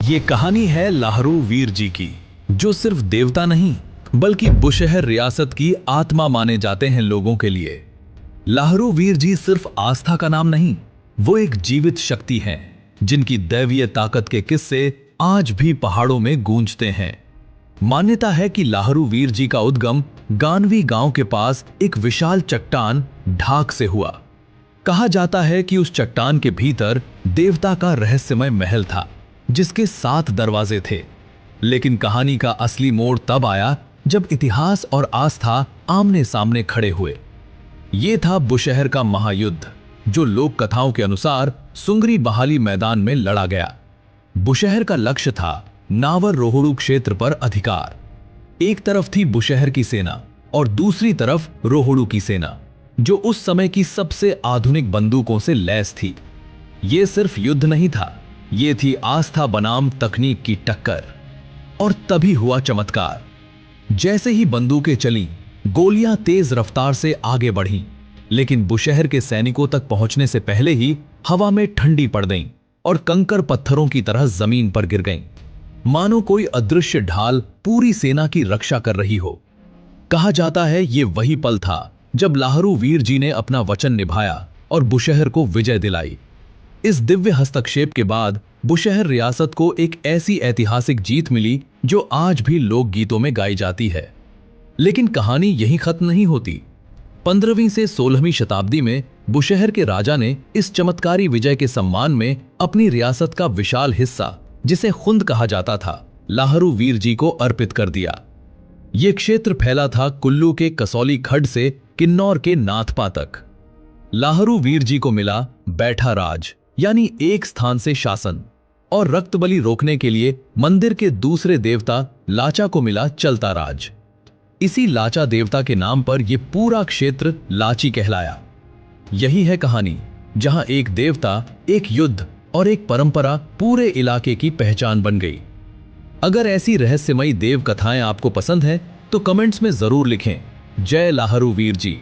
ये कहानी है लाहरू वीर जी की, जो सिर्फ देवता नहीं बल्कि बुशहर रियासत की आत्मा माने जाते हैं लोगों के लिए। लाहरू वीर जी सिर्फ आस्था का नाम नहीं, वो एक जीवित शक्ति हैं, जिनकी दैवीय ताकत के किस्से आज भी पहाड़ों में गूंजते हैं। मान्यता है कि लाहरू वीर जी का उद्गम गानवी गांव के पास एक विशाल चट्टान ढाक से हुआ। कहा जाता है कि उस चट्टान के भीतर देवता का रहस्यमय महल था, जिसके 7 दरवाजे थे। लेकिन कहानी का असली मोड़ तब आया जब इतिहास और आस्था आमने सामने खड़े हुए। ये था बुशहर का महायुद्ध, जो लोक कथाओं के अनुसार सुंगरी बहाली मैदान में लड़ा गया। बुशहर का लक्ष्य था नावर रोहड़ू क्षेत्र पर अधिकार। एक तरफ थी बुशहर की सेना और दूसरी तरफ रोहड़ू की सेना, जो उस समय की सबसे आधुनिक बंदूकों से लैस थी। यह सिर्फ युद्ध नहीं था, यह थी आस्था बनाम तकनीक की टक्कर। और तभी हुआ चमत्कार। जैसे ही बंदूकें चलीं, गोलियां तेज रफ्तार से आगे बढ़ीं, लेकिन बुशहर के सैनिकों तक पहुंचने से पहले ही हवा में ठंडी पड़ गईं और कंकर पत्थरों की तरह जमीन पर गिर गईं, मानो कोई अदृश्य ढाल पूरी सेना की रक्षा कर रही हो। कहा जाता है ये वही पल था जब लाहरू वीर जी ने अपना वचन निभाया और बुशहर को विजय दिलाई। इस दिव्य हस्तक्षेप के बाद बुशहर रियासत को एक ऐसी ऐतिहासिक जीत मिली जो आज भी लोकगीतों में गाई जाती है। लेकिन कहानी यहीं खत्म नहीं होती। 15वीं से 16वीं शताब्दी में बुशहर के राजा ने इस चमत्कारी विजय के सम्मान में अपनी रियासत का विशाल हिस्सा, जिसे खुंद कहा जाता था, लाहरू वीर जी को अर्पित कर दिया। यह क्षेत्र फैला था कुल्लू के कसौली खड्ड से किन्नौर के नाथपा तक। लाहरू वीर जी को मिला बैठा राज, यानी एक स्थान से शासन, और रक्त बलि रोकने के लिए मंदिर के दूसरे देवता लाचा को मिला चलता राज। इसी लाचा देवता के नाम पर यह पूरा क्षेत्र लाची कहलाया। यही है कहानी, जहां एक देवता, एक युद्ध और एक परंपरा पूरे इलाके की पहचान बन गई। अगर ऐसी रहस्यमयी देव कथाएं आपको पसंद हैं, तो कमेंट्स में जरूर लिखें, जय लाहरू वीर जी।